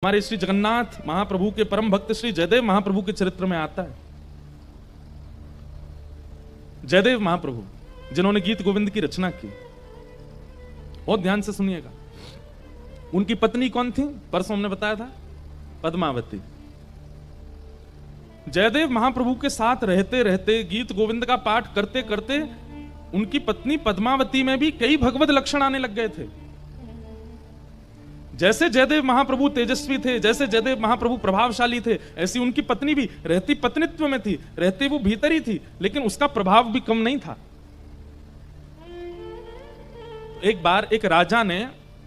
हमारे श्री जगन्नाथ महाप्रभु के परम भक्त श्री जयदेव महाप्रभु के चरित्र में आता है। जयदेव महाप्रभु जिन्होंने गीत गोविंद की रचना की, बहुत ध्यान से सुनिएगा। उनकी पत्नी कौन थी? परसों हमने बताया था, पद्मावती। जयदेव महाप्रभु के साथ रहते रहते, गीत गोविंद का पाठ करते करते उनकी पत्नी पद्मावती में भी कई भगवत लक्षण आने लग गए थे। जैसे जयदेव महाप्रभु तेजस्वी थे, जैसे जयदेव महाप्रभु प्रभावशाली थे, ऐसी उनकी पत्नी भी रहती पत्नीत्व में थी, रहती वो भीतर ही थी, लेकिन उसका प्रभाव भी कम नहीं था। एक बार एक राजा ने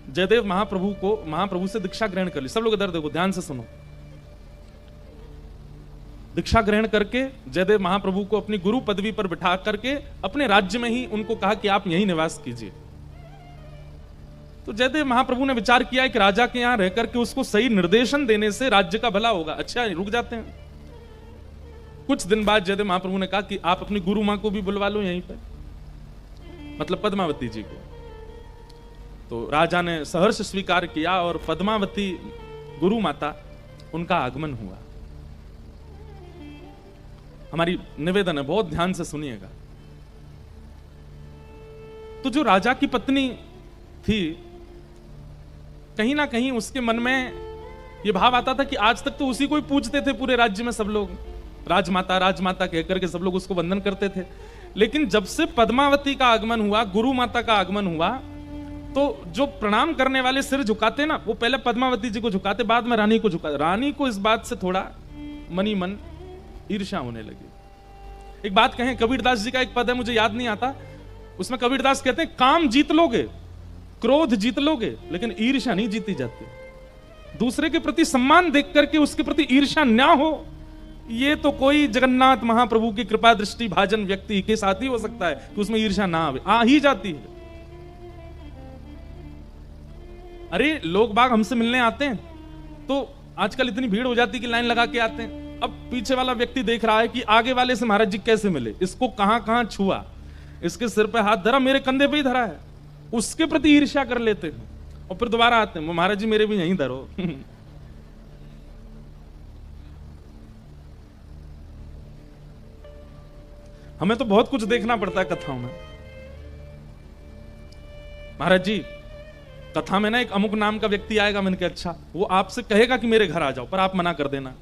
जयदेव महाप्रभु से दीक्षा ग्रहण कर ली। सब लोग इधर देखो, ध्यान से सुनो। दीक्षा ग्रहण करके जयदेव महाप्रभु को अपनी गुरु पदवी पर बिठा करके अपने राज्य में ही उनको कहा कि आप यहीं निवास कीजिए। तो जयदेव महाप्रभु ने विचार किया कि राजा के यहां रहकर के उसको सही निर्देशन देने से राज्य का भला होगा। अच्छा, रुक जाते हैं। कुछ दिन बाद जयदेव महाप्रभु ने कहा कि आप अपनी गुरु मां को भी बुलवा लो यहीं पर, मतलब पद्मावती जी को। तो राजा ने सहर्ष स्वीकार किया और पद्मावती गुरु माता, उनका आगमन हुआ। हमारी निवेदन है, बहुत ध्यान से सुनिएगा। तो जो राजा की पत्नी थी, कहीं ना कहीं उसके मन में यह भाव आता था कि आज तक तो उसी को ही पूजते थे पूरे राज्य में सब लोग, राजमाता राजमाता कहकर के सब लोग उसको वंदन करते थे। लेकिन जब से पद्मावती का आगमन हुआ, गुरु माता का आगमन हुआ, तो जो प्रणाम करने वाले सिर झुकाते ना, वो पहले पद्मावती जी को झुकाते, बाद में रानी को झुकाते। रानी को इस बात से थोड़ा मनी मन ईर्ष्या होने लगी। एक बात कहें, कबीरदास जी का एक पद है, मुझे याद नहीं आता, उसमें कबीरदास कहते हैं, काम जीत लोगे, क्रोध जीत लोगे, लेकिन ईर्ष्या नहीं जीती जाती। दूसरे के प्रति सम्मान देख करके उसके प्रति ईर्ष्या ना हो, ये तो कोई जगन्नाथ महाप्रभु की कृपा दृष्टि भाजन व्यक्ति के साथ ही हो सकता है कि उसमें ईर्ष्या ना आवे, आ ही जाती है। अरे लोग बाग हमसे मिलने आते हैं तो आजकल इतनी भीड़ हो जाती है कि लाइन लगा के आते हैं। अब पीछे वाला व्यक्ति देख रहा है कि आगे वाले से महाराज जी कैसे मिले, इसको कहां कहां छुआ, इसके सिर पे हाथ धरा, मेरे कंधे पे ही धरा है, उसके प्रति ईर्ष्या कर लेते हैं और फिर दोबारा आते हैं, महाराज जी मेरे भी यहीं धरो। हमें तो बहुत कुछ देखना पड़ता है कथाओं में। महाराज जी कथा में ना एक अमुक नाम का व्यक्ति आएगा, मैंने कहा अच्छा, वो आपसे कहेगा कि मेरे घर आ जाओ, पर आप मना कर देना।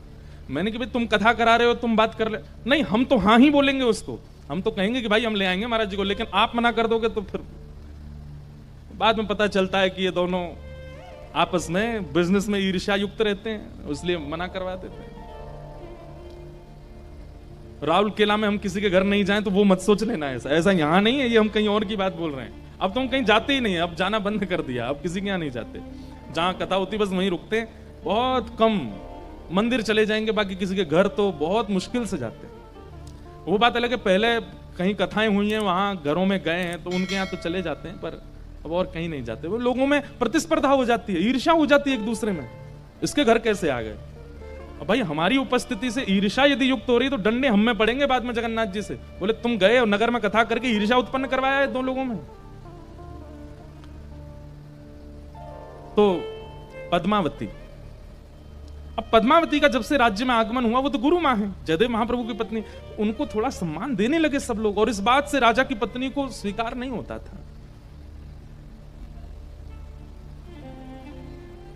मैंने कहा भाई तुम कथा करा रहे हो, तुम बात कर ले, नहीं हम तो हाँ ही बोलेंगे उसको, हम तो कहेंगे कि भाई हम ले आएंगे महाराज जी को, लेकिन आप मना कर दोगे तो फिर बाद में पता चलता है कि ये दोनों आपस में बिजनेस में ईर्ष्या युक्त रहते हैं, इसलिए मना करवा देते हैं। राहुल केला में हम किसी के घर नहीं जाएं तो वो मत सोच लेना, ऐसा यहां नहीं है, ये हम कहीं और की बात बोल रहे हैं। अब तो हम कहीं जाते ही नहीं है, अब जाना बंद कर दिया, अब किसी के यहाँ नहीं जाते। जहां कथा होती बस वहीं रुकते, बहुत कम मंदिर चले जाएंगे, बाकी किसी के घर तो बहुत मुश्किल से जाते हैं। वो बात अलग है, पहले कहीं कथाएं हुई हैं, वहां घरों में गए हैं तो उनके यहाँ तो चले जाते हैं, पर अब और कहीं नहीं जाते। वो लोगों में प्रतिस्पर्धा हो जाती है, ईर्ष्या हो जाती है एक दूसरे में, इसके घर कैसे आ गए। अब भाई हमारी उपस्थिति से ईर्ष्या यदि युक्त हो रही तो डंडे हम में पड़ेंगे बाद में जगन्नाथ जी से, बोले तुम गए और नगर में कथा करके ईर्ष्या उत्पन्न करवाया है दो लोगों में। तो पद्मावती, अब पद्मावती का जब से राज्य में आगमन हुआ, वो तो गुरु मां है, जयदेव महाप्रभु की पत्नी, उनको थोड़ा सम्मान देने लगे सब लोग, और इस बात से राजा की पत्नी को स्वीकार नहीं होता था।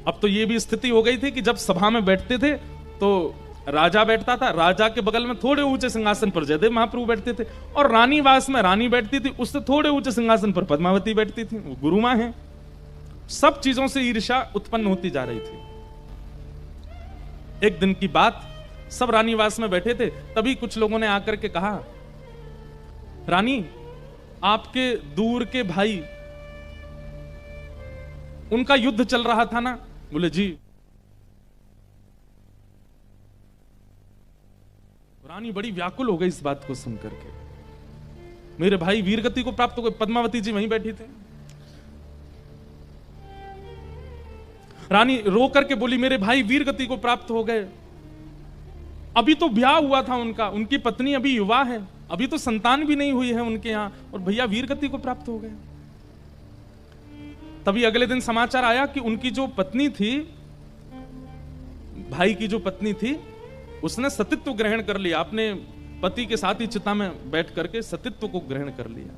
अब तो ये भी स्थिति हो गई थी कि जब सभा में बैठते थे तो राजा बैठता था, राजा के बगल में थोड़े ऊंचे सिंहासन पर जयदेव महाप्रभु बैठते थे, और रानीवास में रानी बैठती थी, उससे थोड़े ऊंचे सिंहासन पर पद्मावती बैठती थी, वो गुरु मां है। सब चीजों से ईर्ष्या उत्पन्न होती जा रही थी। एक दिन की बात, सब रानीवास में बैठे थे, तभी कुछ लोगों ने आकर के कहा, रानी आपके दूर के भाई, उनका युद्ध चल रहा था ना? बोले जी। रानी बड़ी व्याकुल हो गई इस बात को सुनकर के, मेरे भाई वीरगति को प्राप्त हो गए। पद्मावती जी वहीं बैठी थे। रानी रो करके बोली, मेरे भाई वीरगति को प्राप्त हो गए, अभी तो ब्याह हुआ था उनका, उनकी पत्नी अभी युवा है, अभी तो संतान भी नहीं हुई है उनके यहां, और भैया वीरगति को प्राप्त हो गए। तभी अगले दिन समाचार आया कि उनकी जो पत्नी थी भाई की जो पत्नी थी उसने सतीत्व ग्रहण कर लिया, अपने पति के साथ ही चिता में बैठ करके सतीत्व को ग्रहण कर लिया।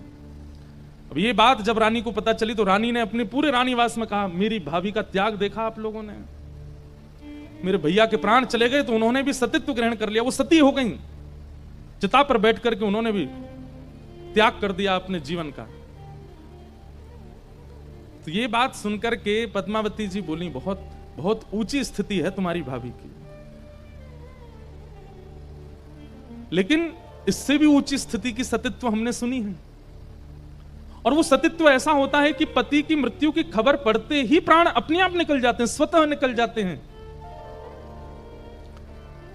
अब ये बात जब रानी को पता चली तो रानी ने अपने पूरे रानीवास में कहा, मेरी भाभी का त्याग देखा आप लोगों ने, मेरे भैया के प्राण चले गए तो उन्होंने भी सतीत्व ग्रहण कर लिया, वो सती हो गई, चिता पर बैठ करके उन्होंने भी त्याग कर दिया अपने जीवन का। तो ये बात सुनकर के पद्मावती जी बोली, बहुत बहुत ऊंची स्थिति है तुम्हारी भाभी की, लेकिन इससे भी ऊंची स्थिति की सतीत्व हमने सुनी है। और वो सतीत्व ऐसा होता है कि पति की मृत्यु की खबर पड़ते ही प्राण अपने आप निकल जाते हैं, स्वतः निकल जाते हैं।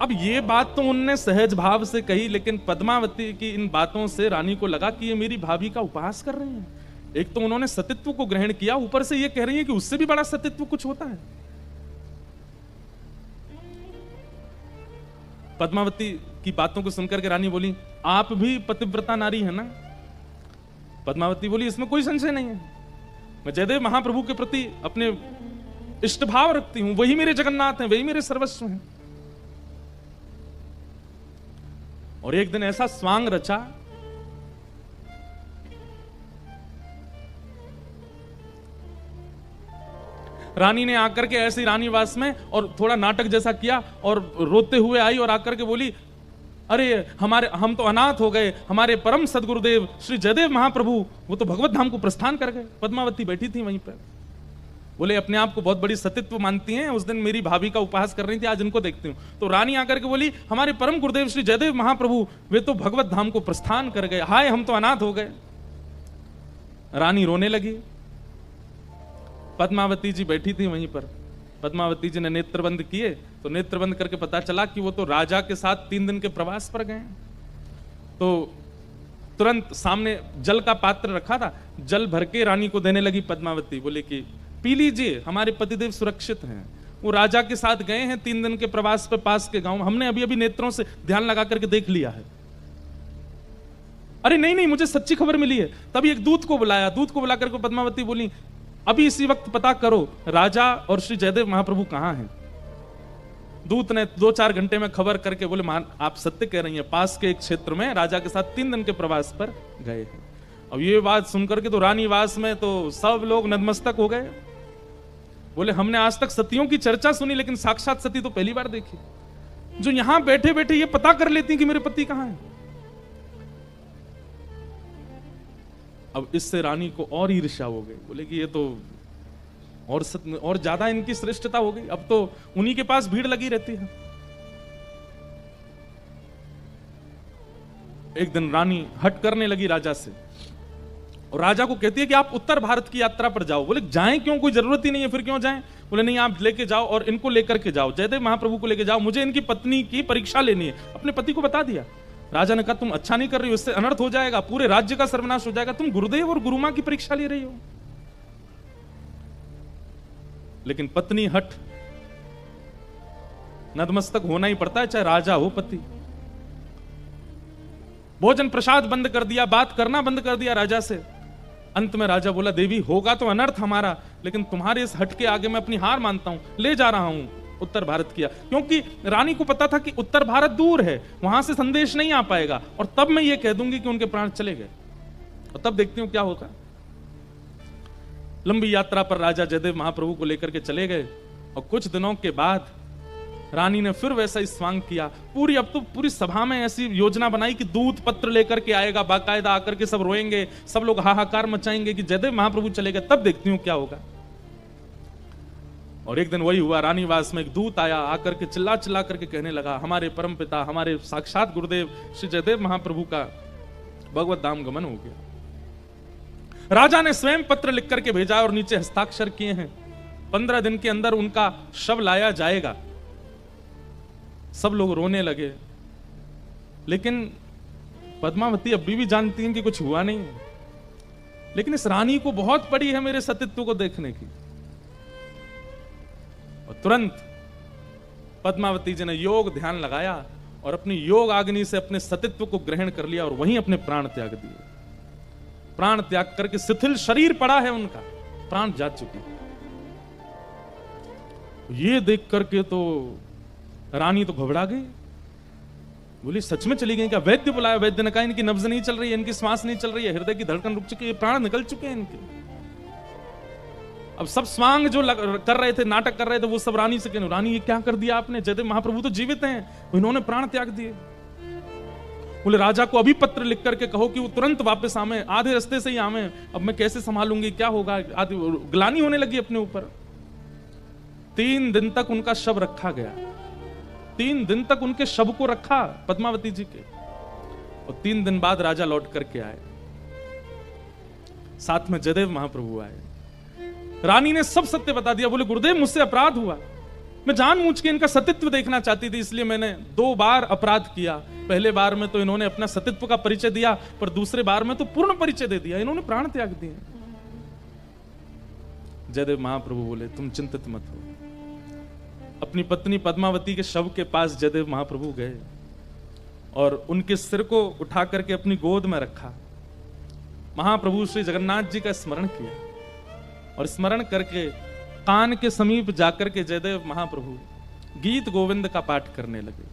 अब ये बात तो उनने सहज भाव से कही, लेकिन पद्मावती की इन बातों से रानी को लगा कि ये मेरी भाभी का उपहास कर रही हैं। एक तो उन्होंने सतीत्व को ग्रहण किया, ऊपर से ये कह रही है कि उससे भी बड़ा सतीत्व कुछ होता है। पद्मावती की बातों को सुनकर के रानी बोली, आप भी पतिव्रता नारी है ना? पद्मावती बोली, इसमें कोई संशय नहीं है, मैं जयदेव महाप्रभु के प्रति अपने इष्ट भाव रखती हूं, वही मेरे जगन्नाथ हैं, वही मेरे सर्वस्व हैं। और एक दिन ऐसा स्वांग रचा, रानी ने आकर के ऐसी रानीवास में और थोड़ा नाटक जैसा किया और रोते हुए आई और आकर के बोली, अरे हम तो अनाथ हो गए, हमारे परम सदगुरुदेव श्री जयदेव महाप्रभु वो तो भगवत धाम को प्रस्थान कर गए। पद्मावती बैठी थी वहीं पर, बोले अपने आप को बहुत बड़ी सतीत्व मानती हैं, उस दिन मेरी भाभी का उपहास कर रही थी, आज इनको देखती हूं। तो रानी आकर के बोली, हमारे परम गुरुदेव श्री जयदेव महाप्रभु वे तो भगवत धाम को प्रस्थान कर गए, हाय हम तो अनाथ हो गए। रानी रोने लगी। पद्मावती जी बैठी थी वहीं पर, पद्मावती जी ने नेत्र बंद किए तो नेत्र बंद करके पता चला कि वो तो राजा के साथ 3 दिन के प्रवास पर गए। तो तुरंत सामने जल का पात्र रखा था, जल भर के रानी को देने लगी पद्मावती, बोले कि पी लीजिए, हमारे पतिदेव सुरक्षित हैं, वो राजा के साथ गए हैं 3 दिन के प्रवास पे पास के गांव, हमने अभी अभी नेत्रों से ध्यान लगा करके देख लिया है। अरे नहीं नहीं, मुझे सच्ची खबर मिली है। तभी एक दूत को बुलाया, दूत को बुला करके पद्मावती बोली, अभी इसी वक्त पता करो राजा और श्री जयदेव महाप्रभु कहां हैं। दूत ने 2-4 घंटे में खबर करके बोले, मान आप सत्य कह रही हैं, पास के एक क्षेत्र में राजा के साथ 3 दिन के प्रवास पर गए हैं। अब ये बात सुनकर के तो रानीवास में तो सब लोग नतमस्तक हो गए। बोले हमने आज तक सतियों की चर्चा सुनी, लेकिन साक्षात सती तो पहली बार देखी, जो यहां बैठे बैठे ये पता कर लेती कि मेरे पति कहां हैं। अब इससे रानी को और ईर्ष्या हो गई, बोले कि ये तो और ज्यादा इनकी श्रेष्ठता हो गई, अब तो उन्हीं के पास भीड़ लगी रहती है। एक दिन रानी हट करने लगी राजा से और राजा को कहती है कि आप उत्तर भारत की यात्रा पर जाओ। बोले जाएं क्यों, कोई जरूरत ही नहीं है, फिर क्यों जाएं? बोले नहीं, आप लेके जाओ और इनको लेकर के जाओ, जयदेव महाप्रभु को लेके जाओ, मुझे इनकी पत्नी की परीक्षा लेनी है। अपने पति को बता दिया। राजा ने कहा तुम अच्छा नहीं कर रही हो, इससे अनर्थ हो जाएगा, पूरे राज्य का सर्वनाश हो जाएगा, तुम गुरुदेव और गुरुमा की परीक्षा ले रही हो। लेकिन पत्नी हट, नतमस्तक होना ही पड़ता है, चाहे राजा हो पति। भोजन प्रसाद बंद कर दिया, बात करना बंद कर दिया राजा से। अंत में राजा बोला, देवी होगा तो अनर्थ हमारा, लेकिन तुम्हारे इस हट के आगे मैं अपनी हार मानता हूं, ले जा रहा हूं उत्तर भारत किया। क्योंकि रानी को पता था कि उत्तर भारत दूर है, वहां से संदेश नहीं आ पाएगा, और तब मैं ये कह दूंगी कि उनके प्राण चले गए, और तब देखती हूं क्या होता। लंबी यात्रा पर राजा जयदेव महाप्रभु को लेकर के चले गए, और कुछ दिनों के बाद रानी ने फिर वैसा ही स्वांग किया। अब तो पूरी सभा में ऐसी योजना बनाई कि दूत पत्र लेकर के आएगा, बाकायदा आकर के सब रोएंगे, सब लोग हाहाकार मचाएंगे कि जयदेव महाप्रभु चले गए, तब देखती हूं क्या होगा। और एक दिन वही हुआ, रानीवास में एक दूत आया, आकर के चिल्ला चिल्ला करके कहने लगा, हमारे परम पिता, हमारे साक्षात गुरुदेव श्री जयदेव महाप्रभु का भगवत धाम गमन हो गया। राजा ने स्वयं पत्र लिख करके भेजा और नीचे हस्ताक्षर किए हैं, 15 दिन के अंदर उनका शव लाया जाएगा। सब लोग रोने लगे, लेकिन पद्मावती अभी भी जानती हैं कि कुछ हुआ नहीं है, लेकिन इस रानी को बहुत पड़ी है मेरे सतीत्व को देखने की। और तुरंत पद्मावती जी ने योग ध्यान लगाया और अपनी योग अग्नि से अपने सतीत्व को ग्रहण कर लिया और वहीं अपने प्राण त्याग दिए। प्राण त्याग करके शिथिल शरीर पड़ा है उनका, प्राण जा चुके। ये देख करके तो रानी तो घबरा गई, बोली सच में चली गई क्या? वैद्य बुलाया, वैद्य ने कहा इनकी नब्ज नहीं चल रही है, इनकी श्वास नहीं चल रही है, हृदय की धड़कन रुक चुकी है, प्राण निकल चुके हैं इनके। अब सब स्वांग जो कर रहे थे, नाटक कर रहे थे, वो सब रानी से कहने, रानी ये क्या कर दिया आपने? जयदेव महाप्रभु तो जीवित हैं, इन्होंने प्राण त्याग दिए। बोले राजा को अभी पत्र लिख करके कहो कि वो तुरंत वापस आवे, आधे रास्ते से ही आवे, अब मैं कैसे संभालूंगी, क्या होगा? आदि ग्लानि होने लगी अपने ऊपर। 3 दिन तक उनका शव रखा गया, 3 दिन तक उनके शव को रखा पद्मावती जी के, और 3 दिन बाद राजा लौट करके आए, साथ में जयदेव महाप्रभु आए। रानी ने सब सत्य बता दिया। बोले गुरुदेव मुझसे अपराध हुआ, मैं जानबूझ के इनका सतीत्व देखना चाहती थी, इसलिए मैंने 2 बार अपराध किया। पहले बार में तो इन्होंने अपना सतीत्व का परिचय दिया, पर दूसरे बार में तो पूर्ण परिचय दे दिया, इन्होंने प्राण त्याग दिए। जयदेव महाप्रभु बोले तुम चिंतित मत हो। अपनी पत्नी पद्मावती के शव के पास जयदेव महाप्रभु गए और उनके सिर को उठा करके अपनी गोद में रखा। महाप्रभु श्री जगन्नाथ जी का स्मरण किया और स्मरण करके कान के समीप जाकर के जयदेव महाप्रभु गीत गोविंद का पाठ करने लगे।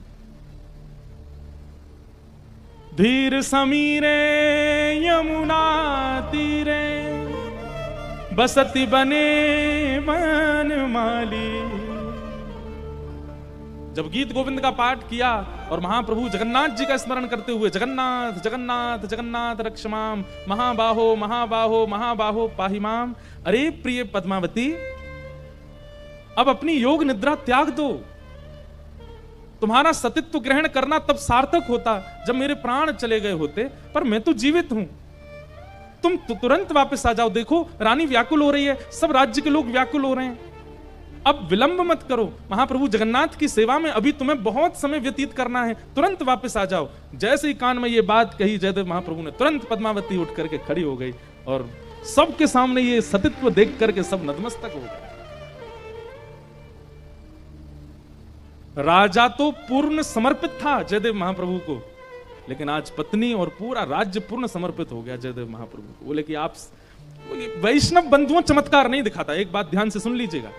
धीर समीरे यमुना तीरे बसती बने वनमाली। जब गीत गोविंद का पाठ किया और महाप्रभु जगन्नाथ जी का स्मरण करते हुए जगन्नाथ जगन्नाथ जगन्नाथ रक्षमाम महाबाहो महाबाहो महाबाहो पाहिमाम। अरे प्रिय पद्मावती, अब अपनी योग निद्रा त्याग दो। तुम्हारा सतीत्व ग्रहण करना तब सार्थक होता जब मेरे प्राण चले गए होते, पर मैं तो जीवित हूं। तुम तुरंत वापस आ जाओ। देखो रानी व्याकुल हो रही है, सब राज्य के लोग व्याकुल हो रहे हैं, अब विलंब मत करो। महाप्रभु जगन्नाथ की सेवा में अभी तुम्हें बहुत समय व्यतीत करना है, तुरंत वापस आ जाओ। जैसे ही कान में ये बात कही, जयदेव महाप्रभु ने तुरंत पद्मावती उठ करके खड़ी हो गई और सबके सामने ये सतीत्व देख करके सब नतमस्तक हो गए। राजा तो पूर्ण समर्पित था जयदेव महाप्रभु को, लेकिन आज पत्नी और पूरा राज्य पूर्ण समर्पित हो गया जयदेव महाप्रभु को। बोले कि आप वैष्णव बंधुओं चमत्कार नहीं दिखाता। एक बात ध्यान से सुन लीजिएगा,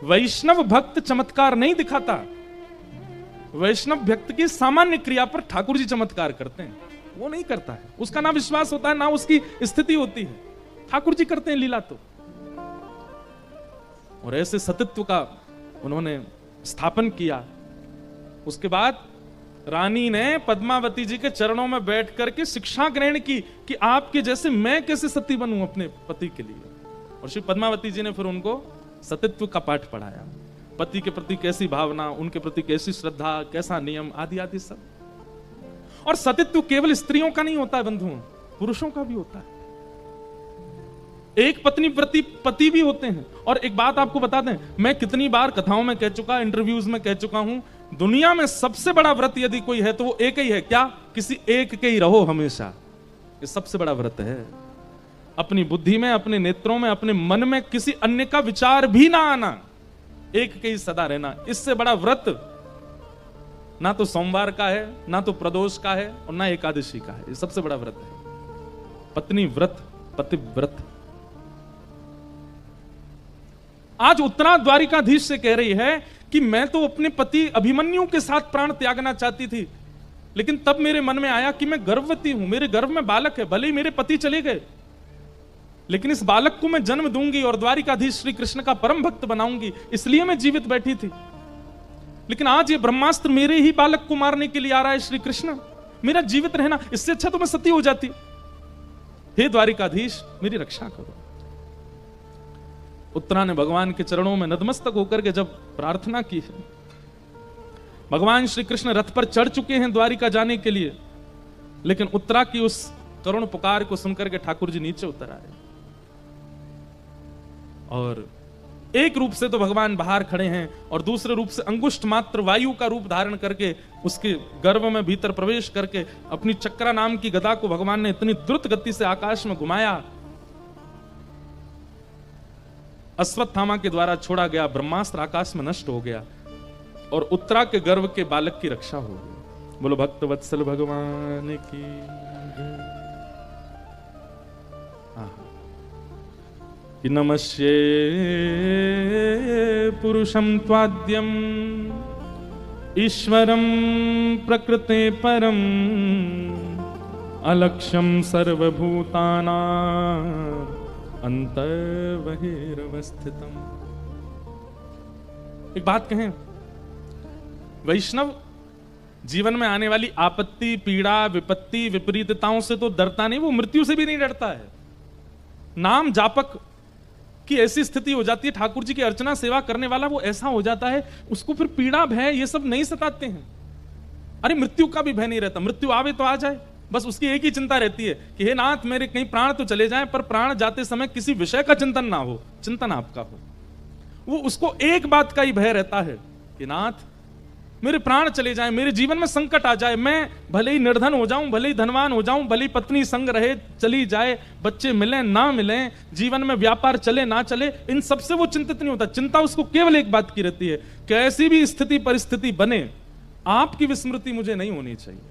वैष्णव भक्त चमत्कार नहीं दिखाता। वैष्णव भक्त की सामान्य क्रिया पर ठाकुर जी चमत्कार करते हैं, वो नहीं करता है। उसका ना विश्वास होता है, ना उसकी स्थिति होती है। ठाकुर जी करते हैं लीला तो। और ऐसे सतीत्व का उन्होंने स्थापन किया। उसके बाद रानी ने पद्मावती जी के चरणों में बैठ करके शिक्षा ग्रहण की कि आपके जैसे मैं कैसे सती बनूं अपने पति के लिए। और श्री पद्मावती जी ने फिर उनको सतीत्व का पाठ पढ़ाया, पति के प्रति कैसी भावना, उनके प्रति कैसी श्रद्धा, कैसा नियम, आदि आदि सब। और सतीत्व केवल स्त्रियों का नहीं होता है बंधुओं, पुरुषों का भी होता है। एक पत्नी प्रति पति भी होते हैं। और एक बात आपको बता दें, मैं कितनी बार कथाओं में कह चुका, इंटरव्यूज में कह चुका हूं, दुनिया में सबसे बड़ा व्रत यदि कोई है तो वो एक ही है। क्या? किसी एक के ही रहो हमेशा। ये सबसे बड़ा व्रत है। अपनी बुद्धि में, अपने नेत्रों में, अपने मन में किसी अन्य का विचार भी ना आना, एक के ही सदा रहना। इससे बड़ा व्रत ना तो सोमवार का है, ना तो प्रदोष का है, और ना एकादशी का है। ये सबसे बड़ा व्रत है, पत्नी व्रत, पति व्रत। आज उत्तरा द्वारिकाधीश से कह रही है कि मैं तो अपने पति अभिमन्यु के साथ प्राण त्यागना चाहती थी, लेकिन तब मेरे मन में आया कि मैं गर्भवती हूं, मेरे गर्भ में बालक है। भले ही मेरे पति चले गए, लेकिन इस बालक को मैं जन्म दूंगी और द्वारिकाधीश श्री कृष्ण का परम भक्त बनाऊंगी, इसलिए मैं जीवित बैठी थी। लेकिन आज ये ब्रह्मास्त्र मेरे ही बालक को मारने के लिए आ रहा है श्री कृष्ण, मेरा जीवित रहना, इससे अच्छा तो मैं सती हो जाती। हे द्वारिकाधीश मेरी रक्षा करो। उत्तरा ने भगवान के चरणों में नतमस्तक होकर के जब प्रार्थना की है, भगवान श्री कृष्ण रथ पर चढ़ चुके हैं द्वारिका जाने के लिए, लेकिन उत्तरा की उस करुण पुकार को सुनकर के ठाकुर जी नीचे उतर आए। और एक रूप से तो भगवान बाहर खड़े हैं और दूसरे रूप से अंगुष्ठ मात्र वायु का रूप धारण करके उसके गर्भ में भीतर प्रवेश करके अपनी चक्रा नाम की गदा को भगवान ने इतनी द्रुत गति से आकाश में घुमाया, अश्वत्थामा के द्वारा छोड़ा गया ब्रह्मास्त्र आकाश में नष्ट हो गया और उत्तरा के गर्भ के बालक की रक्षा हो गई। बोलो भक्त वत्सल भगवान की। नमस्ये पुरुषं त्वाद्यं ईश्वरं प्रकृते परम अलक्ष्यम सर्वभूतानां अंतर्बहिरवस्थितम्। एक बात कहें, वैष्णव जीवन में आने वाली आपत्ति, पीड़ा, विपत्ति, विपरीतताओं से तो डरता नहीं, वो मृत्यु से भी नहीं डरता है। नाम जापक की ऐसी स्थिति हो जाती है, ठाकुर जी की अर्चना सेवा करने वाला वो ऐसा हो जाता है, उसको फिर पीड़ा, भय ये सब नहीं सताते हैं। अरे मृत्यु का भी भय नहीं रहता, मृत्यु आवे तो आ जाए, बस उसकी एक ही चिंता रहती है कि हे नाथ मेरे कहीं प्राण तो चले जाएं, पर प्राण जाते समय किसी विषय का चिंतन ना हो, चिंतन आपका हो। वो उसको एक बात का ही भय रहता है कि नाथ मेरे प्राण चले जाएं, मेरे जीवन में संकट आ जाए, मैं भले ही निर्धन हो जाऊं, भले ही धनवान हो जाऊं, भले ही पत्नी संग रहे चली जाए, बच्चे मिले ना मिले, जीवन में व्यापार चले ना चले, इन सबसे वो चिंतित नहीं होता। चिंता उसको केवल एक बात की रहती है कि ऐसी भी स्थिति परिस्थिति बने, आपकी विस्मृति मुझे नहीं होनी चाहिए।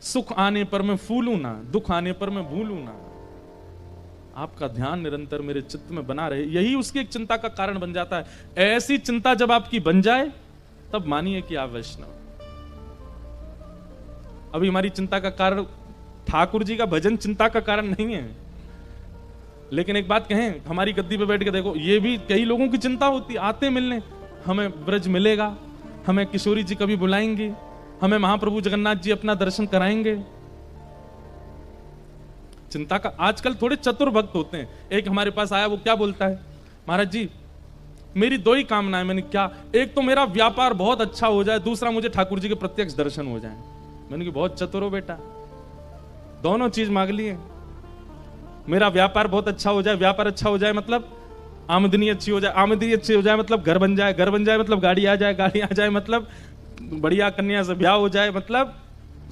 सुख आने पर मैं फूलूं ना, दुख आने पर मैं भूलूं ना, आपका ध्यान निरंतर मेरे चित्त में बना रहे, यही उसकी एक चिंता का कारण बन जाता है। ऐसी चिंता जब आपकी बन जाए तब मानिए कि आप वैष्णव। अभी हमारी चिंता का कारण ठाकुर जी का भजन चिंता का कारण नहीं है, लेकिन एक बात कहें, हमारी गद्दी पे बैठ के देखो, ये भी कई लोगों की चिंता होती है, आते मिलने, हमें ब्रज मिलेगा, हमें किशोरी जी कभी बुलाएंगे, हमें महाप्रभु जगन्नाथ जी अपना दर्शन कराएंगे। चिंता का आजकल थोड़े चतुर भक्त होते हैं। एक हमारे पास आया, वो क्या बोलता है, महाराज जी मेरी दो ही कामनाएं। मैंने क्या, एक तो मेरा व्यापार बहुत अच्छा हो जाए, दूसरा मुझे ठाकुर जी के प्रत्यक्ष दर्शन हो जाए। मैंने कहा बहुत चतुर हो बेटा, दोनों चीज मांग लिए। मेरा व्यापार बहुत अच्छा हो जाए, व्यापार अच्छा हो जाए मतलब आमदनी अच्छी हो जाए, आमदनी अच्छी हो जाए मतलब घर बन जाए, घर बन जाए मतलब गाड़ी आ जाए, गाड़ी आ जाए मतलब बढ़िया कन्या से ब्याह हो जाए, मतलब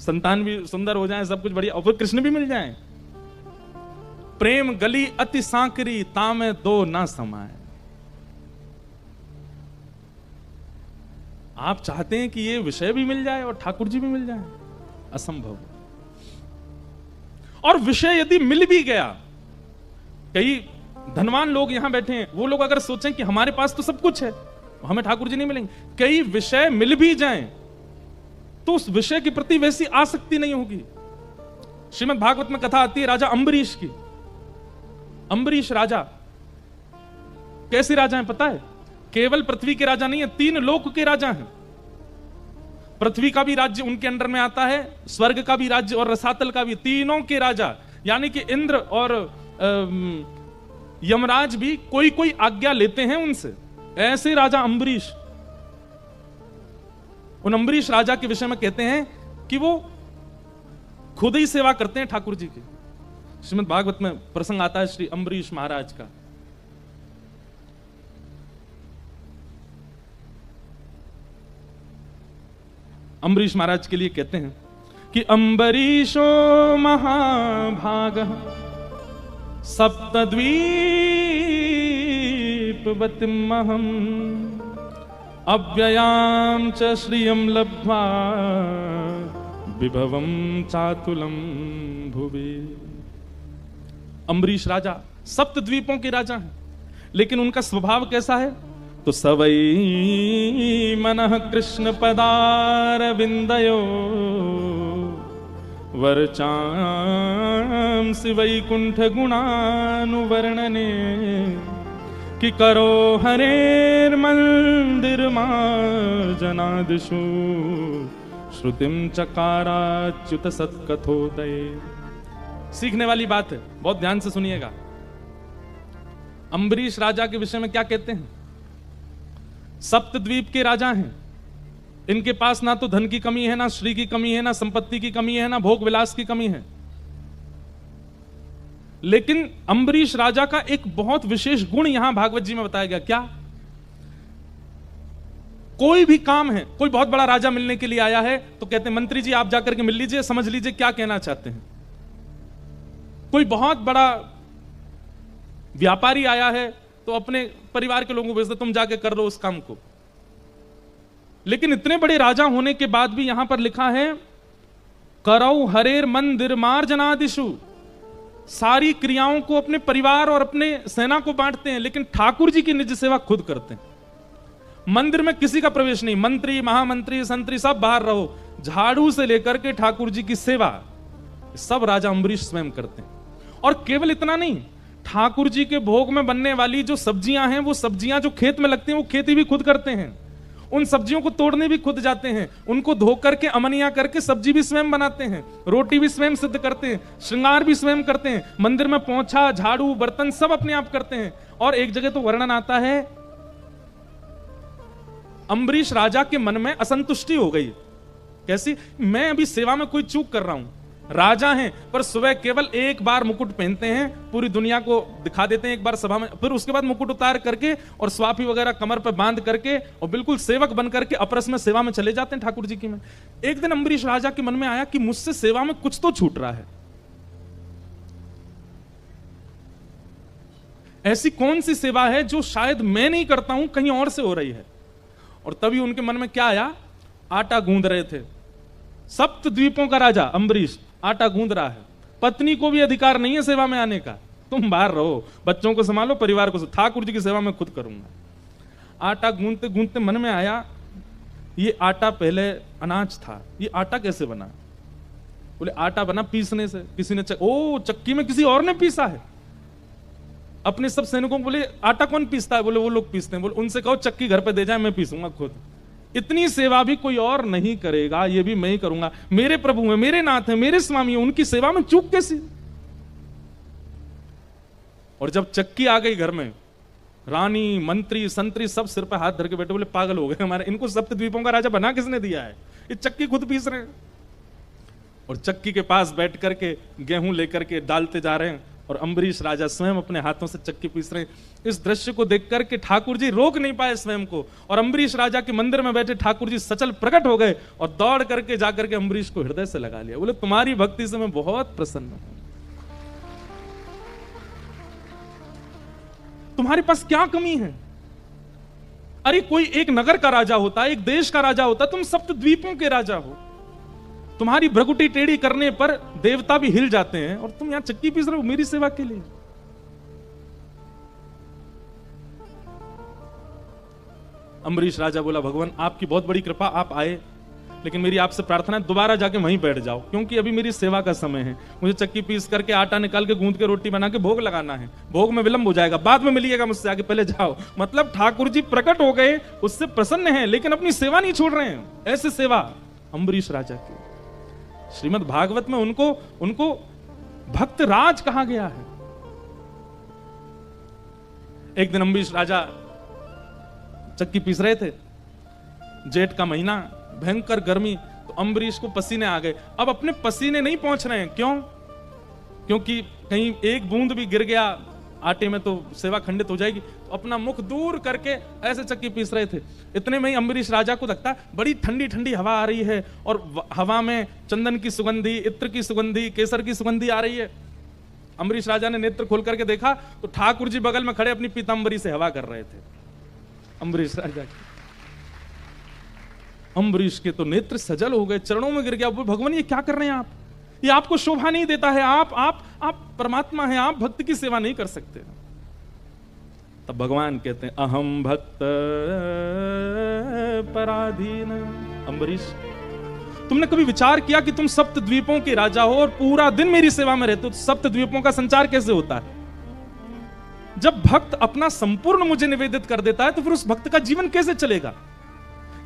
संतान भी सुंदर हो जाए, सब कुछ बढ़िया, और फिर कृष्ण भी मिल जाए। प्रेम गली अति सांकरी, तामे दो ना समाए। आप चाहते हैं कि ये विषय भी मिल जाए और ठाकुर जी भी मिल जाए, असंभव। और विषय यदि मिल भी गया, कई धनवान लोग यहां बैठे हैं, वो लोग अगर सोचें कि हमारे पास तो सब कुछ है, हमें ठाकुर जी नहीं मिलेंगे, कई विषय मिल भी जाएं तो उस विषय के प्रति वैसी आसक्ति नहीं होगी। श्रीमद् भागवत में कथा आती है राजा अम्बरीश की। अम्बरीश राजा कैसे राजा हैं पता है? केवल पृथ्वी के राजा नहीं है, 3 लोक के राजा हैं। पृथ्वी का भी राज्य उनके अंडर में आता है, स्वर्ग का भी राज्य और रसातल का भी, तीनों के राजा, यानी कि इंद्र और यमराज भी कोई कोई आज्ञा लेते हैं उनसे। ऐसे राजा अम्बरीश, उन अम्बरीश राजा के विषय में कहते हैं कि वो खुद ही सेवा करते हैं ठाकुर जी की। श्रीमद् भागवत में प्रसंग आता है श्री अम्बरीश महाराज का। अम्बरीश महाराज के लिए कहते हैं कि अम्बरीशो महाभागः सप्तद्वीपवतिमहम् अव्ययां च श्रियं लब्ध्वा विभवं चातुलं भुवि। अम्बरीश राजा सप्तद्वीपों के राजा हैं, लेकिन उनका स्वभाव कैसा है? तो सवै मनः कृष्ण पदारविंदयो वर्चांसि वैकुंठ गुणानुवर्णने कि करो हरेर्मंदिर मार्जनादिषु श्रुतिम चकाराच्युत सत्कथोदय। सीखने वाली बात है, बहुत ध्यान से सुनिएगा। अम्बरीश राजा के विषय में क्या कहते हैं? सप्तद्वीप के राजा हैं, इनके पास ना तो धन की कमी है, ना श्री की कमी है, ना संपत्ति की कमी है, ना भोग विलास की कमी है। लेकिन अम्बरीश राजा का एक बहुत विशेष गुण यहां भागवत जी में बताया गया। क्या? कोई भी काम है, कोई बहुत बड़ा राजा मिलने के लिए आया है तो कहते हैं मंत्री जी आप जाकर के मिल लीजिए, समझ लीजिए क्या कहना चाहते हैं। कोई बहुत बड़ा व्यापारी आया है तो अपने परिवार के लोगों को भेजते, तुम जाके कर लो उस काम को। लेकिन इतने बड़े राजा होने के बाद भी यहां पर लिखा है करौ हरेर मंदिर मार्जनादिषु, सारी क्रियाओं को अपने परिवार और अपने सेना को बांटते हैं, लेकिन ठाकुर जी की निज सेवा खुद करते हैं। मंदिर में किसी का प्रवेश नहीं, मंत्री महामंत्री संतरी सब बाहर रहो, झाड़ू से लेकर के ठाकुर जी की सेवा सब राजा अम्बरीश स्वयं करते हैं। और केवल इतना नहीं, ठाकुर जी के भोग में बनने वाली जो सब्जियां हैं, वो सब्जियां जो खेत में लगती हैं, वो खेती भी खुद करते हैं। उन सब्जियों को तोड़ने भी खुद जाते हैं, उनको धो करके अमनिया करके सब्जी भी स्वयं बनाते हैं, रोटी भी स्वयं सिद्ध करते हैं, श्रृंगार भी स्वयं करते हैं, मंदिर में पोंछा झाड़ू बर्तन सब अपने आप करते हैं। और एक जगह तो वर्णन आता है, अम्बरीश राजा के मन में असंतुष्टि हो गई। कैसी? मैं अभी सेवा में कोई चूक कर रहा हूं, राजा हैं पर सुबह केवल एक बार मुकुट पहनते हैं, पूरी दुनिया को दिखा देते हैं एक बार सभा में, फिर उसके बाद मुकुट उतार करके और स्वाफी वगैरह कमर पर बांध करके और बिल्कुल सेवक बन करके अपरस में सेवा में चले जाते हैं ठाकुर जी की में। एक दिन अम्बरीश राजा के मन में आया कि मुझसे सेवा में कुछ तो छूट रहा है, ऐसी कौन सी सेवा है जो शायद मैं नहीं करता हूं, कहीं और से हो रही है। और तभी उनके मन में क्या आया, आटा गूंद रहे थे, सप्त द्वीपों का राजा अम्बरीश आटा गूंद रहा है, पत्नी को भी अधिकार नहीं है सेवा में आने का, तुम बाहर रहो, बच्चों को संभालो, परिवार को, ठाकुर जी की सेवा में खुद करूंगा। आटा गूंदते गूंदते मन में आया, ये आटा पहले अनाज था, ये आटा कैसे बना? बोले आटा बना पीसने से, किसी ने चक्की में किसी और ने पीसा है। अपने सब सैनिकों को बोले आटा कौन पीसता है? बोले वो लोग पीसते हैं। बोले उनसे कहो चक्की घर पे दे जाए, मैं पीसूंगा खुद। इतनी सेवा भी कोई और नहीं करेगा, ये भी मैं ही करूंगा। मेरे प्रभु हैं, मेरे नाथ हैं, मेरे स्वामी हैं, उनकी सेवा में चूक कैसी? और जब चक्की आ गई घर में, रानी मंत्री संतरी सब सिर पर हाथ धर के बैठे, बोले पागल हो गए हमारे, इनको सप्तद्वीपों का राजा बना किसने दिया है? ये चक्की खुद पीस रहे हैं। और चक्की के पास बैठ करके गेहूं लेकर के डालते जा रहे हैं और अम्बरीश राजा स्वयं अपने हाथों से चक्की पीस रहे हैं। इस दृश्य को देख करके ठाकुर जी रोक नहीं पाए स्वयं को, और अम्बरीश राजा के मंदिर में बैठे ठाकुर जी सचल प्रकट हो गए और दौड़ करके जाकर के अम्बरीश को हृदय से लगा लिया। बोले तुम्हारी भक्ति से मैं बहुत प्रसन्न हूं, तुम्हारे पास क्या कमी है? अरे कोई एक नगर का राजा होता, एक देश का राजा होता, तुम सप्तद्वीपों के राजा हो। तुम्हारी भ्रगुटी टेढ़ी करने पर देवता भी हिल जाते हैं और तुम यहां चक्की पीस रहे हो मेरी सेवा के लिए। अम्बरीश राजा बोला भगवान आपकी बहुत बड़ी कृपा, आप आए, लेकिन मेरी आपसे प्रार्थना है दोबारा जाके वहीं बैठ जाओ, क्योंकि अभी मेरी सेवा का समय है। मुझे चक्की पीस करके आटा निकाल के गूंद के रोटी बना के भोग लगाना है, भोग में विलंब हो जाएगा, बाद में मिलिएगा मुझसे, आगे पहले जाओ। मतलब ठाकुर जी प्रकट हो गए, उससे प्रसन्न हैं, लेकिन अपनी सेवा नहीं छोड़ रहे हैं। ऐसे सेवा अम्बरीश राजा की। श्रीमद् भागवत में उनको भक्त राज कहा गया है। एक दिन अम्बरीश राजा चक्की पीस रहे थे, जेठ का महीना, भयंकर गर्मी, तो अम्बरीश को पसीने आ गए। अब अपने पसीने नहीं पहुंच रहे हैं, क्यों? क्योंकि कहीं एक बूंद भी गिर गया आटे में तो सेवा खंडित हो जाएगी, तो अपना मुख दूर करके ऐसे चक्की पीस रहे थे। इतने में ही अम्बरीश राजा को लगता बड़ी ठंडी ठंडी हवा आ रही है और हवा में चंदन की सुगंधी, इत्र की सुगंधी, केसर की सुगंधी आ रही है। अम्बरीश राजा ने नेत्र खोल करके देखा तो ठाकुर जी बगल में खड़े अपनी पीतांबरी से हवा कर रहे थे। अम्बरीश राजा की, अम्बरीश के तो नेत्र सजल हो गए, चरणों में गिर गया। भगवान ये क्या कर रहे हैं आप? ये आपको शोभा नहीं देता है, आप परमात्मा हैं, आप भक्त की सेवा नहीं कर सकते। तब भगवान कहते हैं अहम भक्त पराधीन। अम्बरीश तुमने कभी विचार किया कि तुम सप्तद्वीपों के राजा हो और पूरा दिन मेरी सेवा में रहते हो, तो सप्तद्वीपों का संचार कैसे होता है? जब भक्त अपना संपूर्ण मुझे निवेदित कर देता है तो फिर उस भक्त का जीवन कैसे चलेगा?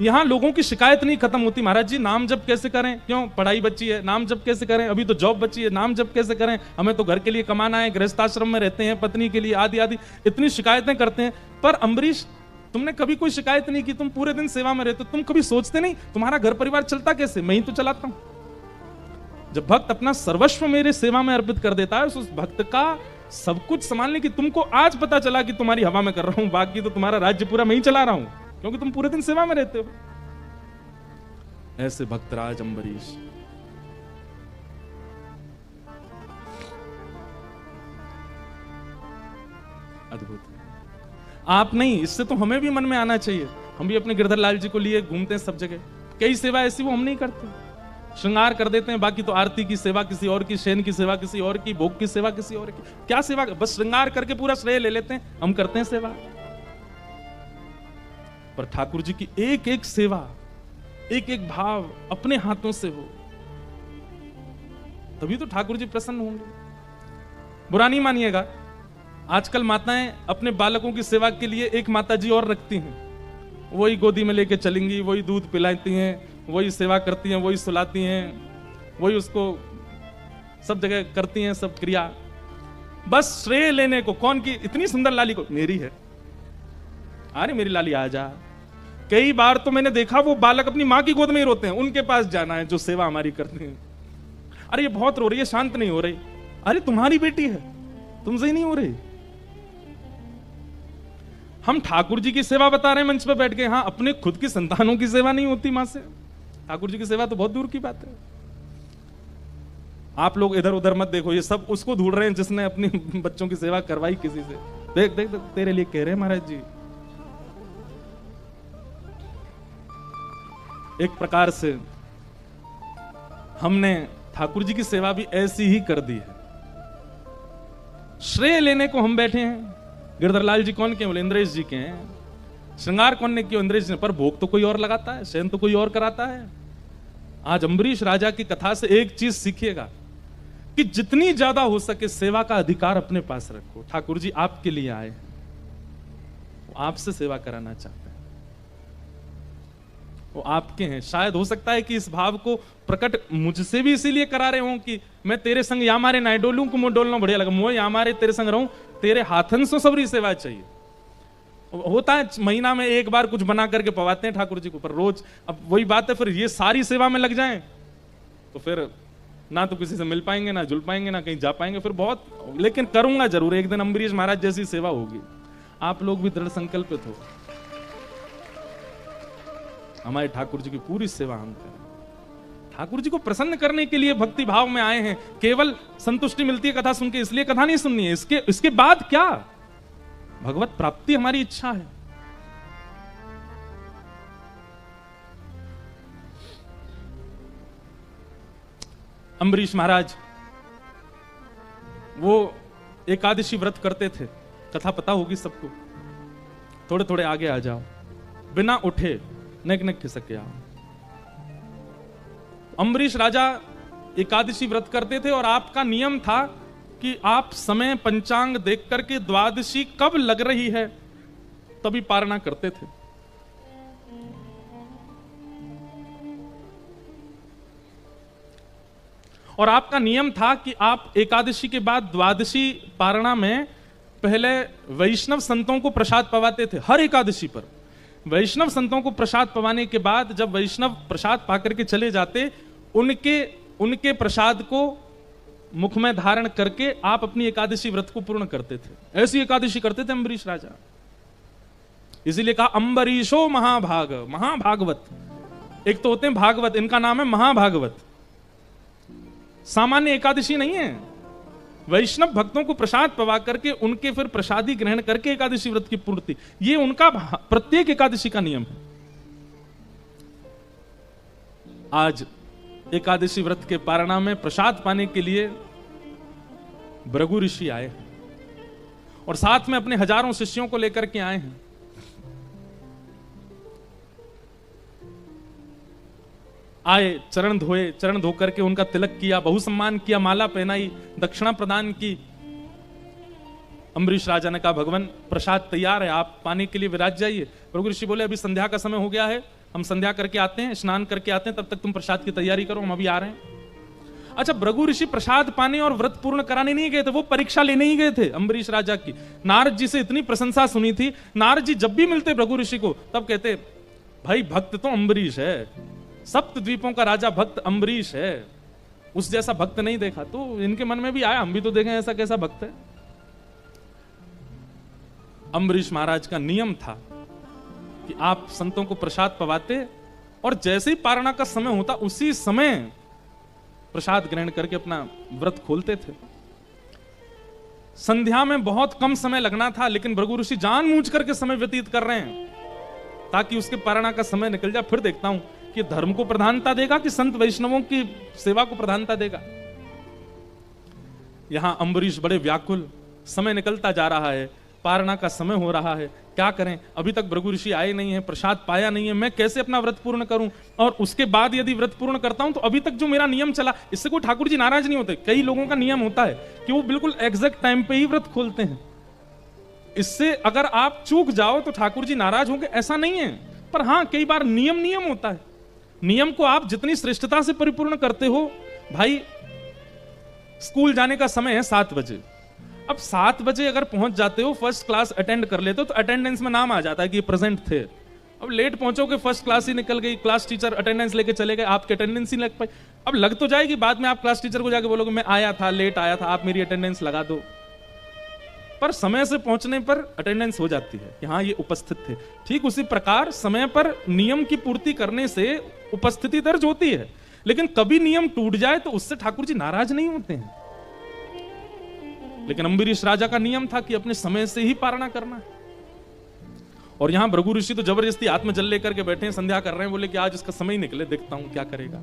यहां लोगों की शिकायत नहीं खत्म होती, महाराज जी नाम जप कैसे करें, क्यों पढ़ाई बच्ची है, नाम जप कैसे करें, अभी तो जॉब बच्ची है, नाम जप कैसे करें, हमें तो घर के लिए कमाना है, गृहस्थाश्रम में रहते हैं, पत्नी के लिए आदि आदि, इतनी शिकायतें करते हैं। पर अम्बरीश तुमने कभी कोई शिकायत नहीं की, तुम पूरे दिन सेवा में रहते हो, तुम कभी सोचते नहीं तुम्हारा घर परिवार चलता कैसे? मैं ही तो चलाता हूं। जब भक्त अपना सर्वस्व मेरे सेवा में अर्पित कर देता है, उस भक्त का सब कुछ संभालने की, तुमको आज पता चला कि तुम्हारी हवा में कर रहा हूं, बाकी तो तुम्हारा राज्य पूरा मैं ही चला रहा हूं, क्योंकि तुम पूरे दिन सेवा में रहते हो। ऐसे भक्तराज अम्बरीश। अद्भुत। आप नहीं, इससे तो हमें भी मन में आना चाहिए। हम भी अपने गिरधर लाल जी को लिए घूमते हैं सब जगह, कई सेवा ऐसी वो हम नहीं करते, श्रृंगार कर देते हैं, बाकी तो आरती की सेवा किसी और की, शयन की सेवा किसी और की, भोग की सेवा किसी और की। क्या सेवा? बस श्रृंगार करके पूरा श्रेय ले लेते हैं, हम करते हैं सेवा। पर ठाकुर जी की एक एक सेवा, एक एक भाव अपने हाथों से हो, तभी तो ठाकुर जी प्रसन्न होंगे। बुरा नहीं मानिएगा, आजकल माताएं अपने बालकों की सेवा के लिए एक माता जी और रखती हैं, वही गोदी में लेके चलेंगी, वही दूध पिलाती हैं, वही सेवा करती हैं, वही सुलाती हैं, वही उसको सब जगह करती हैं, सब क्रिया, बस श्रेय लेने को। कौन की इतनी सुंदर लाली को, मेरी है, अरे मेरी लाली आ जा। कई बार तो मैंने देखा वो बालक अपनी मां की गोद में ही रोते हैं, उनके पास जाना है जो सेवा हमारी करते हैं। अरे ये बहुत रो रही है, शांत नहीं हो रही, अरे तुम्हारी बेटी है, तुमसे ही नहीं हो रही। हम ठाकुर जी की सेवा बता रहे हैं मंच पर बैठ के, हाँ अपने खुद की संतानों की सेवा नहीं होती मां से, ठाकुर जी की सेवा तो बहुत दूर की बात है। आप लोग इधर उधर मत देखो, ये सब उसको ढूंढ रहे हैं जिसने अपनी बच्चों की सेवा करवाई किसी से। देख देख, देख तेरे लिए कह रहे हैं महाराज जी। एक प्रकार से हमने ठाकुर जी की सेवा भी ऐसी ही कर दी है। श्रेय लेने को हम बैठे हैं। गिरधरलाल जी कौन के? बोले इंद्रेश जी के हैं। श्रृंगार कौन ने किया? इंद्रेश ने। पर भोग तो कोई और लगाता है, शयन तो कोई और कराता है। आज अम्बरीश राजा की कथा से एक चीज सीखिएगा कि जितनी ज्यादा हो सके सेवा का अधिकार अपने पास रखो। ठाकुर जी आपके लिए आए हैं, वो आपसे सेवा कराना चाहते हैं, वो आपके हैं। शायद हो सकता है कि इस भाव को प्रकट मुझसे भी इसीलिए करा रहे हों कि मैं तेरे संग या मारे ना डोलूं को मुंह डोलना बढ़िया लगा, मुझे या मारे तेरे संग रहूं, तेरे हाथन से सबरी सेवा चाहिए। होता है महीना में एक बार कुछ बना करके पवाते हैं ठाकुर जी को, पर रोज अब वही बात है, फिर ये सारी सेवा में लग जाएं तो फिर ना तो किसी से मिल पाएंगे, ना जुल पाएंगे, ना कहीं जा पाएंगे, फिर बहुत। लेकिन करूंगा जरूर, एक दिन अम्बरीश महाराज जैसी सेवा होगी। आप लोग भी दृढ़ संकल्पित हो, हमारे ठाकुर जी की पूरी सेवा हम करें। ठाकुर जी को प्रसन्न करने के लिए भक्ति भाव में आए हैं। केवल संतुष्टि मिलती है कथा सुन के, इसलिए कथा नहीं सुननी है। इसके बाद क्या? भगवत प्राप्ति हमारी इच्छा है। अम्बरीश महाराज वो एकादशी व्रत करते थे, कथा पता होगी सबको। थोड़े थोड़े आगे आ जाओ, बिना उठे नेक नेक खिसक के आओ। अम्बरीश राजा एकादशी व्रत करते थे और आपका नियम था कि आप समय पंचांग देख करके द्वादशी कब लग रही है तभी पारणा करते थे। और आपका नियम था कि आप एकादशी के बाद द्वादशी पारणा में पहले वैष्णव संतों को प्रसाद पवाते थे। हर एकादशी पर वैष्णव संतों को प्रसाद पवाने के बाद जब वैष्णव प्रसाद पाकर के चले जाते, उनके प्रसाद को मुख में धारण करके आप अपनी एकादशी व्रत को पूर्ण करते थे। ऐसी एकादशी करते थे अम्बरीश राजा। इसीलिए कहा अम्बरीशो महाभाग, महाभागवत। एक तो होते हैं भागवत, इनका नाम है महाभागवत। सामान्य एकादशी नहीं है। वैष्णव भक्तों को प्रसाद पवा करके उनके फिर प्रसादी ग्रहण करके एकादशी व्रत की पूर्ति, ये उनका प्रत्येक एकादशी का नियम है। आज एकादशी व्रत के पारणा में प्रसाद पाने के लिए भृगु ऋषि आए हैं और साथ में अपने हजारों शिष्यों को लेकर के आए हैं। आए, चरण धोए, चरण धो करके उनका तिलक किया, बहु सम्मान किया, माला पहनाई, दक्षिणा प्रदान की। अम्बरीश राजा ने कहा भगवान प्रसाद तैयार है, आप पाने के लिए विराज जाइए। भृगु ऋषि बोले अभी संध्या का समय हो गया है, हम संध्या करके आते हैं, स्नान करके आते हैं, तब तक तुम प्रसाद की तैयारी करो, हम अभी आ रहे हैं। अच्छा, भृगु ऋषि प्रसाद पाने और व्रत पूर्ण कराने नहीं गए थे, वो परीक्षा लेने ही गए थे अम्बरीश राजा की। नारद जी से इतनी प्रशंसा सुनी थी, नारद जी जब भी मिलते भृगु ऋषि को तब कहते भाई भक्त तो अम्बरीश है, सप्त द्वीपों का राजा भक्त अम्बरीश है, उस जैसा भक्त नहीं देखा। तो इनके मन में भी आया हम भी तो देखें ऐसा कैसा भक्त है। अम्बरीश महाराज का नियम था कि आप संतों को प्रसाद पवाते और जैसे ही पारणा का समय होता उसी समय प्रसाद ग्रहण करके अपना व्रत खोलते थे। संध्या में बहुत कम समय लगना था, लेकिन भृगु ऋषि जानबूझ करके समय व्यतीत कर रहे हैं ताकि उसके पारणा का समय निकल जाए। फिर देखता हूं कि धर्म को प्रधानता देगा कि संत वैष्णवों की सेवा को प्रधानता देगा। यहां अम्बरीश बड़े व्याकुल, समय निकलता जा रहा है, पारणा का समय हो रहा है, क्या करें, अभी तक भृगु ऋषि आए नहीं है, प्रसाद पाया नहीं है, मैं कैसे अपना व्रत पूर्ण करूं, और उसके बाद यदि व्रत पूर्ण करता हूं तो अभी तक जो मेरा नियम चला, इससे कोई ठाकुर जी नाराज नहीं होते। कई लोगों का नियम होता है कि वो बिल्कुल एग्जैक्ट टाइम पे ही व्रत खोलते हैं, इससे अगर आप चूक जाओ तो ठाकुर जी नाराज होंगे, ऐसा नहीं है। पर हां, कई बार नियम होता है, नियम को आप जितनी श्रेष्ठता से परिपूर्ण करते हो। भाई, स्कूल जाने का समय है 7 बजे, अब 7 बजे अगर पहुंच जाते हो, फर्स्ट क्लास अटेंड कर लेते हो, तो अटेंडेंस में नाम आ जाता है कि प्रेजेंट थे। अब लेट पहुंचोगे, फर्स्ट क्लास ही निकल गई, क्लास टीचर अटेंडेंस लेके चले गए, आपकी अटेंडेंस ही लग पाई। अब लग तो जाएगी, बाद में आप क्लास टीचर को जाके बोलोगे मैं आया था, लेट आया था, आप मेरी अटेंडेंस लगा दो। पर समय से पहुंचने पर अटेंडेंस हो जाती है कि हाँ ये उपस्थित थे। ठीक उसी प्रकार समय पर नियम की पूर्ति करने से उपस्थिति दर्ज होती है, लेकिन कभी नियम टूट जाए तो उससे ठाकुर जी नाराज नहीं होते हैं। लेकिन अम्बरीश राजा का नियम था कि अपने समय से ही पारणा करना है। और यहां भृगु ऋषि तो जबरदस्ती आत्मजल लेकर के बैठे हैं, संध्या कर रहे हैं, बोले कि आज इसका समय ही निकले, देखता हूं क्या करेगा।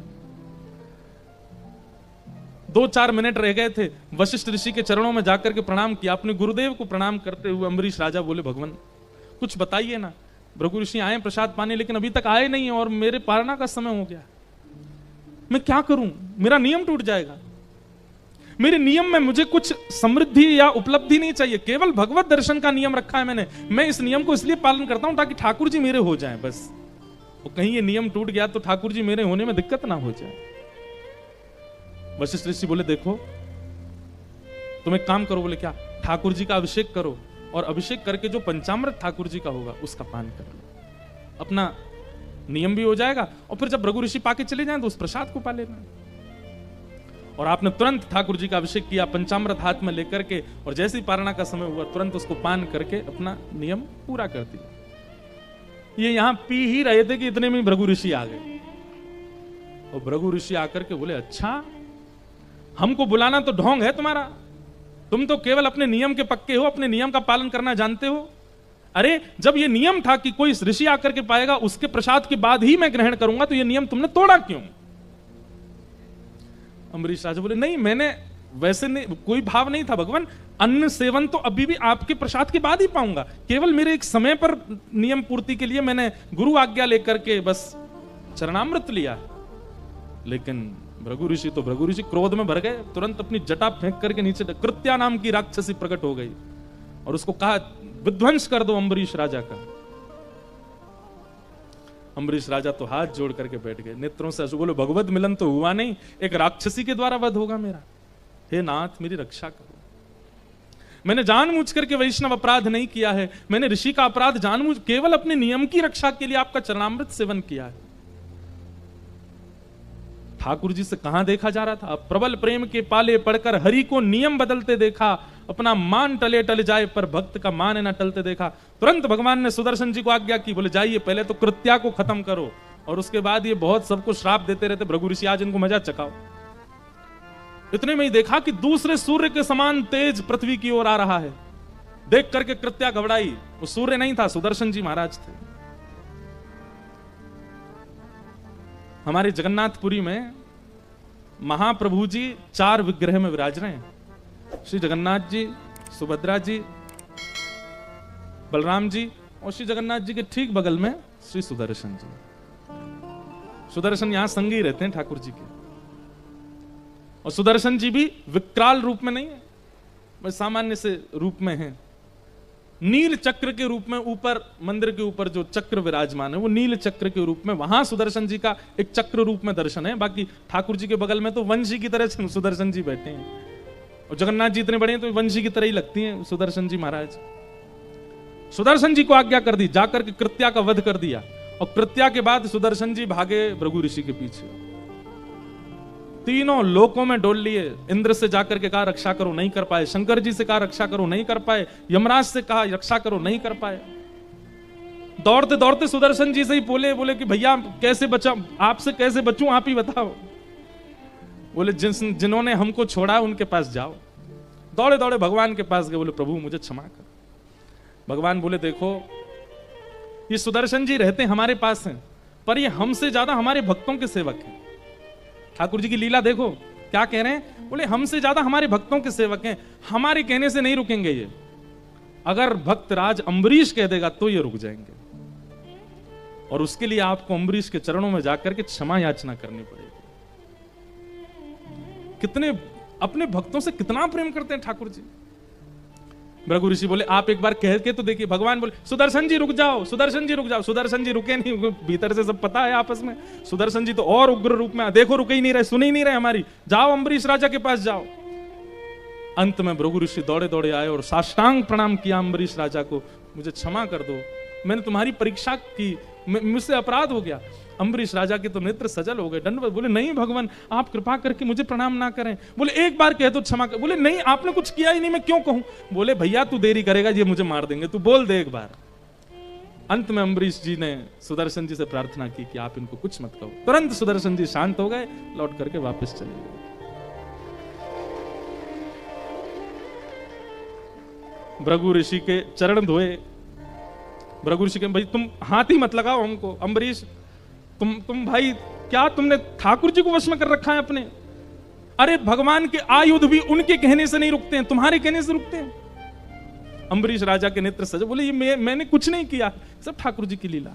2-4 मिनट रह गए थे, वशिष्ठ ऋषि के चरणों में जाकर के प्रणाम किया, अपने गुरुदेव को प्रणाम करते हुए अम्बरीश राजा बोले भगवान कुछ बताइए ना, भृगु ऋषि आए प्रसाद पाने, लेकिन अभी तक आए नहीं और मेरे पारणा का समय हो गया, मैं क्या करूं, मेरा नियम टूट जाएगा। मेरे नियम में मुझे कुछ समृद्धि या उपलब्धि नहीं चाहिए, केवल भगवत दर्शन का नियम रखा है मैंने, मैं इस नियम को इसलिए पालन करता हूं ताकि ठाकुर जी मेरे हो जाएं बस। और कहीं ये नियम टूट गया तो ठाकुर जी मेरे होने में दिक्कत ना हो जाए। वशिष्ठ ऋषि बोले देखो तुम एक काम करो, बोले क्या, ठाकुर जी का अभिषेक करो और अभिषेक करके जो पंचामृत ठाकुर जी का होगा उसका पान कर लो, अपना नियम भी हो जाएगा, और फिर जब भृगु ऋषि पाके चले जाएं तो उस प्रसाद को पा लेना। और आपने तुरंत ठाकुर जी का अभिषेक किया पंचामृत हाथ में लेकर के, और जैसे ही पारणा का समय हुआ तुरंत उसको पान करके अपना नियम पूरा कर दिया। ये यहां पी ही रहे थे कि इतने में भृगु ऋषि आ गए, और भृगु ऋषि आकर के बोले अच्छा हमको बुलाना तो ढोंग है तुम्हारा, तुम तो केवल अपने नियम के पक्के हो, अपने नियम का पालन करना जानते हो। अरे जब ये नियम था कि कोई ऋषि आकर के पाएगा उसके प्रसाद के बाद ही मैं ग्रहण करूंगा, तो ये नियम तुमने तोड़ा क्यों? अम्बरीश राजा बोले नहीं, मैंने वैसे नहीं, कोई भाव नहीं था भगवान, अन्न सेवन तो अभी भी आपके प्रसाद के बाद ही पाऊंगा, केवल मेरे एक समय पर नियम पूर्ति के लिए मैंने गुरु आज्ञा लेकर के बस चरणामृत लिया। लेकिन भृगु ऋषि क्रोध में भर गए, तुरंत अपनी जटा फेंक करके नीचे, कृत्या नाम की राक्षसी प्रकट हो गई और उसको कहा विध्वंस कर दो अम्बरीश राजा का। अम्बरीश राजा तो हाथ जोड़ करके बैठ गए, नेत्रों से आंसू, बोले भगवत मिलन तो हुआ नहीं, एक राक्षसी के द्वारा वध होगा मेरा, हे नाथ मेरी रक्षा करो। मैंने जानबूझ करके वैष्णव अपराध नहीं किया है, मैंने ऋषि का अपराध जानबूझ केवल अपने नियम की रक्षा के लिए आपका चरणामृत सेवन किया है। ठाकुर जी से कहां देखा जा रहा था, प्रबल प्रेम के पाले पड़कर हरि को नियम बदलते देखा, अपना मान टले टल जाए पर भक्त का मान न टलते देखा। तुरंत भगवान ने सुदर्शन जी को आज्ञा की, बोले जाइए पहले तो कृत्या को खत्म करो, और उसके बाद ये बहुत सबको श्राप देते रहते भृगु ऋषि, आज इनको मजा चखाओ। इतने में ही देखा कि दूसरे सूर्य के समान तेज पृथ्वी की ओर आ रहा है। देख करके कृत्या घबराई, वो सूर्य नहीं था, सुदर्शन जी महाराज थे। हमारे जगन्नाथपुरी में महाप्रभु जी 4 विग्रह में विराज रहे हैं, श्री जगन्नाथ जी, सुभद्रा जी, बलराम जी, और श्री जगन्नाथ जी के ठीक बगल में श्री सुदर्शन जी। सुदर्शन यहां संगी रहते हैं ठाकुर जी के, और सुदर्शन जी भी विकराल रूप में नहीं है, बस सामान्य से रूप में है। नील चक्र के रूप में ऊपर मंदिर के ऊपर जो चक्र विराजमान है वो नील चक्र के रूप में, वहां सुदर्शन जी का एक चक्र रूप में दर्शन है। बाकी ठाकुर जी के बगल में तो वंशी की तरह सुदर्शन जी बैठे हैं, और जगन्नाथ जी इतने बड़े हैं तो वंशी की तरह ही लगती हैं सुदर्शन जी महाराज। सुदर्शन जी को आज्ञा कर दी, जाकर के कृत्या का वध कर दिया, और कृत्या के बाद सुदर्शन जी भागे भृगु ऋषि के पीछे, तीनों लोकों में डोल लिए। इंद्र से जाकर के कहा रक्षा करो, नहीं कर पाए, शंकर जी से कहा रक्षा करो, नहीं कर पाए, यमराज से कहा रक्षा करो, नहीं कर पाए। दौड़ते दौड़ते सुदर्शन जी से ही बोले कि भैया कैसे बचा, आपसे कैसे बचूं, आप ही बताओ। बोले जिन्होंने हमको छोड़ा उनके पास जाओ। दौड़े दौड़े भगवान के पास गए, बोले प्रभु मुझे क्षमा कर। भगवान बोले देखो ये सुदर्शन जी रहते हमारे पास हैं, पर ये हमसे ज्यादा हमारे भक्तों के सेवक हैं। ठाकुर जी की लीला देखो क्या कह रहे हैं, बोले हमसे ज्यादा हमारे भक्तों के सेवक हैं, हमारे कहने से नहीं रुकेंगे ये। अगर भक्त राज अम्बरीश कह देगा तो ये रुक जाएंगे, और उसके लिए आपको अम्बरीश के चरणों में जाकर के क्षमा याचना करनी पड़ेगी। कितने अपने भक्तों से कितना प्रेम करते हैं ठाकुर जी। भृगु ऋषि बोले आप एक बार कह के तो देखिए। भगवान बोले सुदर्शन जी रुक जाओ, सुदर्शन जी रुक जाओ। सुदर्शन जी रुके नहीं, भीतर से सब पता है आपस में। सुदर्शन जी तो और उग्र रूप में, देखो रुके ही नहीं रहे, सुन ही नहीं रहे हमारी, जाओ अम्बरीश राजा के पास जाओ। अंत में भृगु ऋषि दौड़े दौड़े आए और साष्टांग प्रणाम किया अम्बरीश राजा को, मुझे क्षमा कर दो, मैंने तुम्हारी परीक्षा की, मुझसे अपराध हो गया। अम्बरीश राजा के तो नेत्र सजल हो गए, दंडवत। बोले नहीं भगवान, आप कृपा करके मुझे प्रणाम ना करें। बोले एक बार कह दो क्षमा कर। बोले नहीं, आपने कुछ किया ही नहीं, मैं क्यों कहूं। बोले भैया तू देरी करेगा, ये मुझे मार देंगे, तू बोल दे एक बार। अंत में अम्बरीश जी ने सुदर्शन जी से प्रार्थना की कि आप इनको कुछ मत कहो। तुरंत सुदर्शन जी शांत हो गए, लौट करके वापस चले गए। भृगु ऋषि के चरण धोए। भृगु ऋषि के भाई तुम हाथ ही मत लगाओ हमको। अम्बरीश तुम भाई क्या तुमने ठाकुर जी को वश में कर रखा है अपने। अरे भगवान के आयुध भी उनके कहने से नहीं रुकते हैं, तुम्हारे कहने से रुकते हैं। अम्बरीश राजा के नेत्र सजे। बोले ये मैंने कुछ नहीं किया, सब ठाकुर जी की लीला।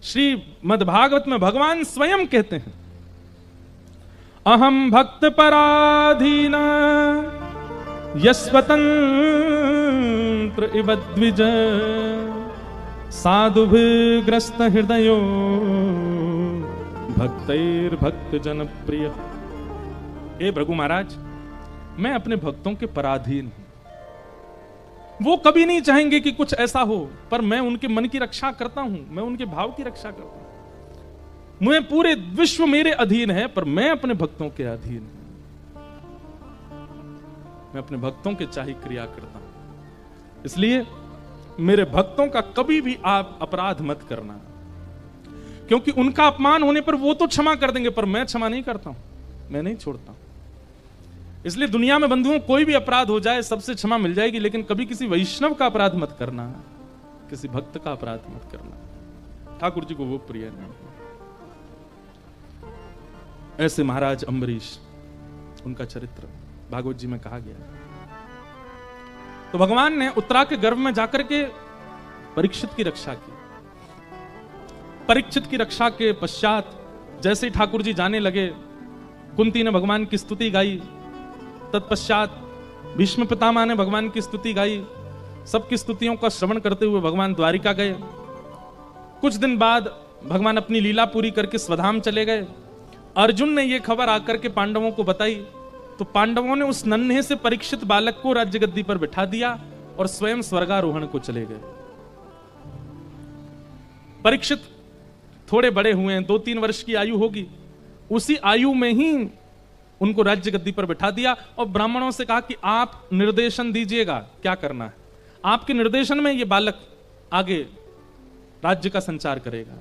श्रीमद् भागवत में भगवान स्वयं कहते हैं अहम भक्त पराधीन यस्वतंत्र इव द्विज साधुभिर्ग्रस्त हृदयो भक्तैर्भक्त जन प्रिय। हे भृगु महाराज, मैं अपने भक्तों के पराधीन हूं। वो कभी नहीं चाहेंगे कि कुछ ऐसा हो, पर मैं उनके मन की रक्षा करता हूं, मैं उनके भाव की रक्षा करता हूं। मुझे पूरे विश्व मेरे अधीन है, पर मैं अपने भक्तों के अधीन हूं। मैं अपने भक्तों के चाही क्रिया करता हूं। इसलिए मेरे भक्तों का कभी भी आप अपराध मत करना, क्योंकि उनका अपमान होने पर वो तो क्षमा कर देंगे, पर मैं क्षमा नहीं करता हूं, मैं नहीं छोड़ता हूं। इसलिए दुनिया में बंधुओं कोई भी अपराध हो जाए सबसे क्षमा मिल जाएगी, लेकिन कभी किसी वैष्णव का अपराध मत करना, किसी भक्त का अपराध मत करना। ठाकुर जी को वो प्रिय नहीं। ऐसे महाराज अम्बरीश, उनका चरित्र भागवत जी में कहा गया। तो भगवान ने उत्तरा के गर्भ में जाकर के परीक्षित की रक्षा की। परीक्षित की रक्षा के पश्चात जैसे ही ठाकुर जी जाने लगे, कुंती ने भगवान की स्तुति गाई। तत्पश्चात भीष्म पितामह ने भगवान की स्तुति गाई। सबकी स्तुतियों का श्रवण करते हुए भगवान द्वारिका गए। कुछ दिन बाद भगवान अपनी लीला पूरी करके स्वधाम चले गए। अर्जुन ने यह खबर आकर के पांडवों को बताई, तो पांडवों ने उस नन्हे से परीक्षित बालक को राज्य गद्दी पर बिठा दिया और स्वयं स्वर्गारोहण को चले गए। परीक्षित थोड़े बड़े हुए हैं, 2-3 वर्ष की आयु होगी, उसी आयु में ही उनको राज्य गद्दी पर बिठा दिया और ब्राह्मणों से कहा कि आप निर्देशन दीजिएगा क्या करना है। आपके निर्देशन में ये बालक आगे राज्य का संचार करेगा।